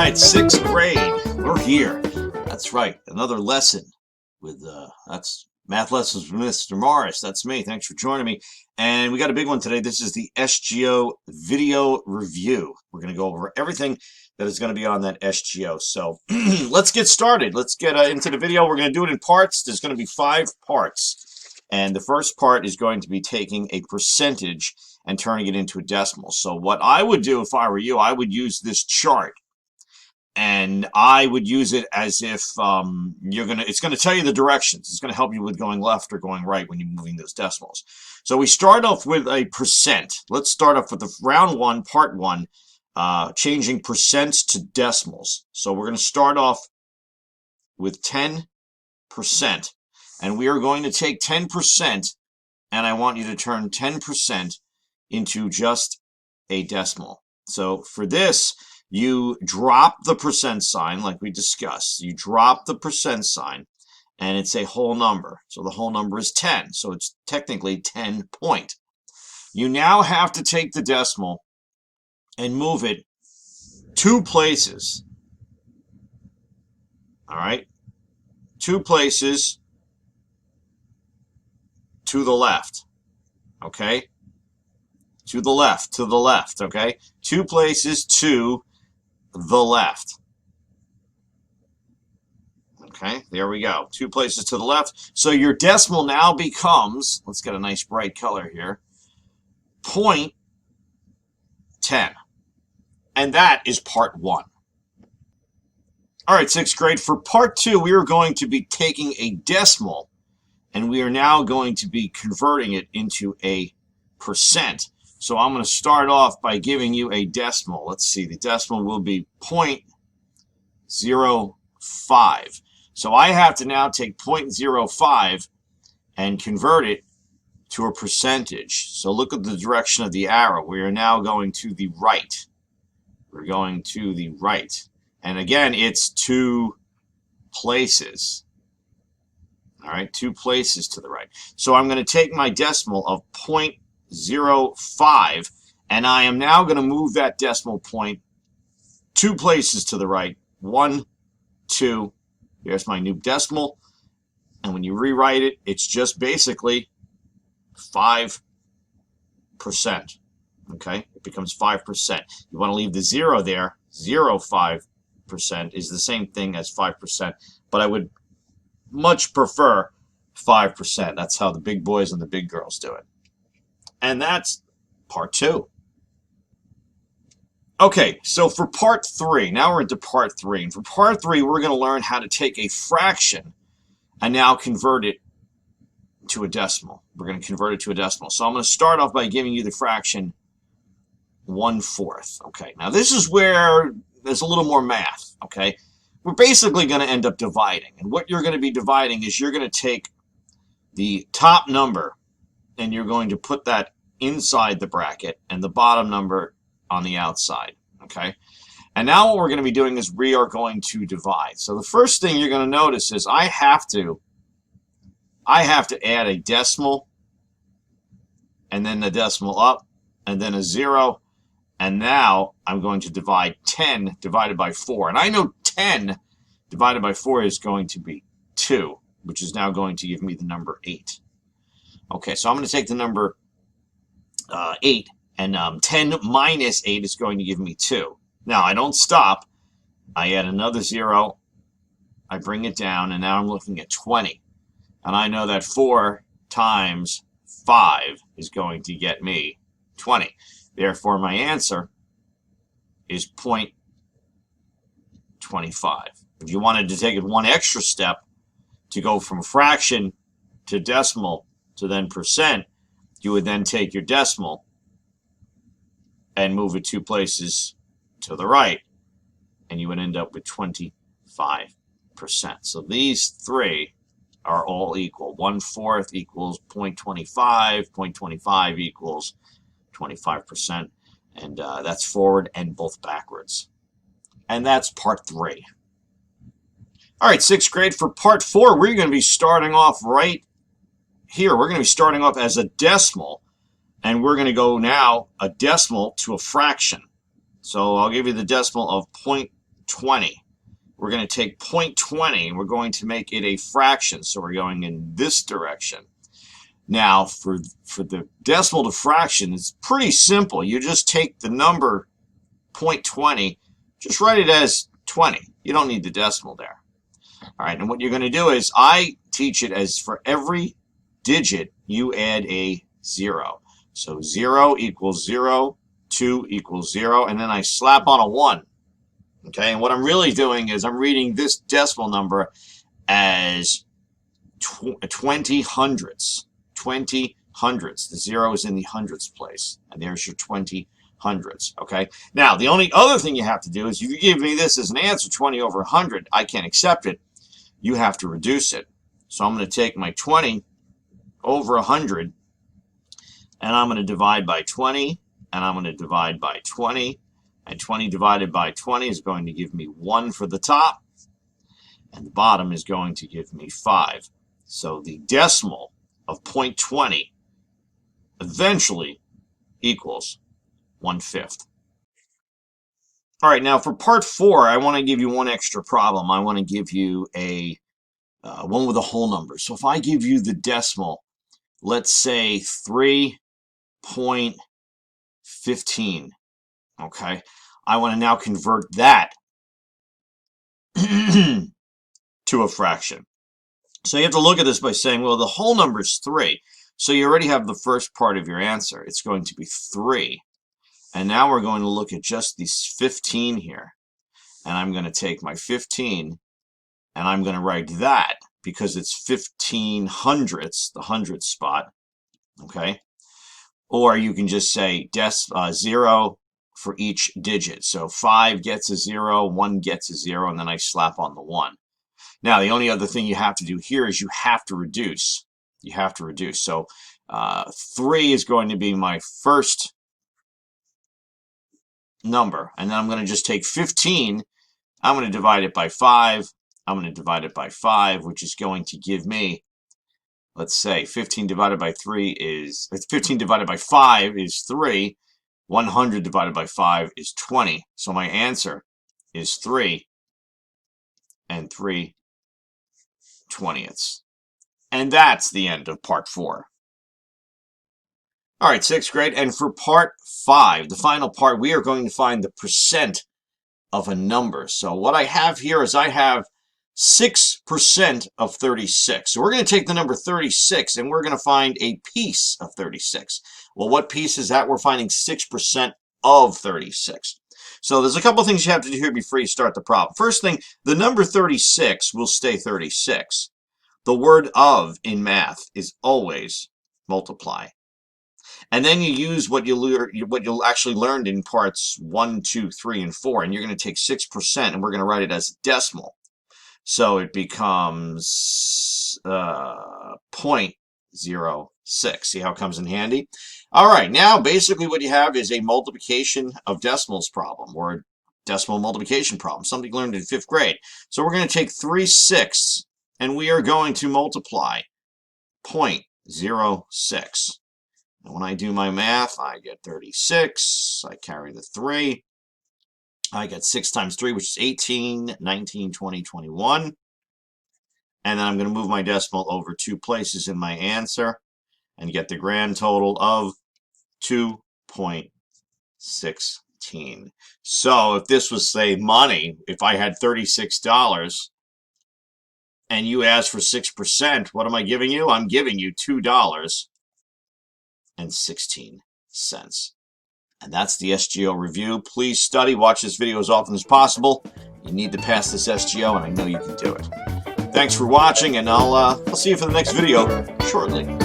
right, sixth grade. We're here. That's right, another lesson with that's math lessons with Mr. Morris. That's me. Thanks for joining me. And we got a big one today. This is the SGO video review. We're going to go over everything that is going to be on that SGO. So let's get started. Let's get into the video. We're going to do it in parts. There's going to be 5 parts. And the first part is going to be taking a percentage and turning it into a decimal. So what I would do if I were you, I would use this chart. And I would use it as if it's going to tell you the directions. It's going to help you with going left or going right when you're moving those decimals. So we start off with a percent. Let's start off with the round 1, part 1, changing percents to decimals. So we're going to start off with 10%. And we are going to take 10%, and I want you to turn 10% into just a decimal. So for this, you drop the percent sign like we discussed. You drop the percent sign, and it's a whole number. So the whole number is 10. So it's technically 10 point. You now have to take the decimal and move it 2 places. All right? 2 places to the left. Okay? To the left, okay? 2 places to the left. Okay, there we go. 2 places to the left. So your decimal now becomes, let's get a nice bright color here, 0.10. And that is part 1. All right, 6th grade. For part 2, we are going to be taking a decimal, and we are now going to be converting it into a percent. So I'm going to start off by giving you a decimal. Let's see, the decimal will be 0.05. So I have to now take 0.05 and convert it to a percentage. So look at the direction of the arrow. We are now going to the right. We're going to the right. And again, it's 2 places. All right, 2 places to the right. So I'm going to take my decimal of 0.05, and I am now going to move that decimal point 2 places to the right. 1, 2. There's my new decimal. And when you rewrite it, it's just basically 5%. Okay? It becomes 5%. You want to leave the 0 there. 0.5% is the same thing as 5%, but I would much prefer 5%. That's how the big boys and the big girls do it. And that's part 2. Okay, so for part 3, now we're into part 3. And for part 3, we're going to learn how to take a fraction and now convert it to a decimal. We're going to convert it to a decimal. So I'm going to start off by giving you the fraction 1/4. Okay, now this is where there's a little more math. Okay, we're basically going to end up dividing. And what you're going to be dividing is you're going to take the top number and you're going to put that inside the bracket and the bottom number on the outside, okay? And now what we're going to be doing is we are going to divide. So the first thing you're going to notice is I have to add a decimal and then the decimal up and then a 0, and now I'm going to divide 10 divided by 4. And I know 10 divided by 4 is going to be 2, which is now going to give me the number 8. Okay, so I'm going to take the number 8, and 10 minus 8 is going to give me 2. Now, I don't stop. I add another 0. I bring it down, and now I'm looking at 20. And I know that 4 times 5 is going to get me 20. Therefore, my answer is 0.25. If you wanted to take it one extra step to go from fraction to decimal to then percent, you would then take your decimal and move it 2 places to the right, and you would end up with 25%. So these 3 are all equal. 1/4 equals 0.25, 0.25 equals 25%, and that's forward and both backwards. And that's part 3. All right, 6th grade. For part 4, we're going to be starting off right here. We're going to be starting off as a decimal, and we're going to go now a decimal to a fraction. So I'll give you the decimal of 20. We're going to take 0.20 and we're going to make it a fraction. So we're going in this direction. Now, for the decimal to fraction, it's pretty simple. You just take the number 0.20, just write it as 20. You don't need the decimal there. All right, and what you're going to do is I teach it as for every digit, you add a 0. So 0 equals 0, 2 equals 0, and then I slap on a 1. Okay, and what I'm really doing is I'm reading this decimal number as 20 hundredths. 20 hundredths. The 0 is in the hundredths place, and there's your 20 hundredths. Okay, now the only other thing you have to do is if you give me this as an answer, 20 over 100, I can't accept it. You have to reduce it. So I'm going to take my 20 over 100, and I'm going to divide by 20, and I'm going to divide by 20, and 20 divided by 20 is going to give me 1 for the top, and the bottom is going to give me 5. So the decimal of 0.20 eventually equals 1/5. All right, now for part 4, I want to give you one extra problem. I want to give you a one with a whole number. So if I give you the decimal, let's say 3.15, okay? I want to now convert that to a fraction. So you have to look at this by saying, well, the whole number is 3. So you already have the first part of your answer. It's going to be 3. And now we're going to look at just these 15 here. And I'm going to take my 15 and I'm going to write that because it's 15 hundredths, the hundredth spot. Okay. Or you can just say 0 for each digit. So 5 gets a 0, 1 gets a 0, and then I slap on the 1. Now, the only other thing you have to do here is you have to reduce. You have to reduce. So 3 is going to be my first number. And then I'm going to just take 15. I'm going to divide it by 5. I'm going to divide it by 5, which is going to give me, let's say, 15 divided by 3 is, 15 divided by 5 is 3. 100 divided by 5 is 20. So my answer is 3 and 3/20. And that's the end of part 4. All right, 6th grade. And for part 5, the final part, we are going to find the percent of a number. So what I have here is I have 6% of 36. So we're going to take the number 36 and we're going to find a piece of 36. Well, what piece is that? We're finding 6% of 36. So there's a couple things you have to do here before you start the problem. First thing, the number 36 will stay 36. The word of in math is always multiply. And then you use what you'll actually learned in parts 1, 2, 3, and 4. And you're going to take 6% and we're going to write it as a decimal. So it becomes 0.06. See how it comes in handy? All right, now basically what you have is a multiplication of decimals problem, or a decimal multiplication problem, something learned in 5th grade. So we're going to take 3/6 and we are going to multiply 0.06. And when I do my math, I get 36. I carry the 3. I get 6 times 3, which is 18, 19, 20, 21. And then I'm going to move my decimal over 2 places in my answer and get the grand total of 2.16. So if this was, say, money, if I had $36 and you asked for 6%, what am I giving you? I'm giving you $2.16. And that's the SGO review. Please study, watch this video as often as possible. You need to pass this SGO, and I know you can do it. Thanks for watching, and I'll see you for the next video shortly.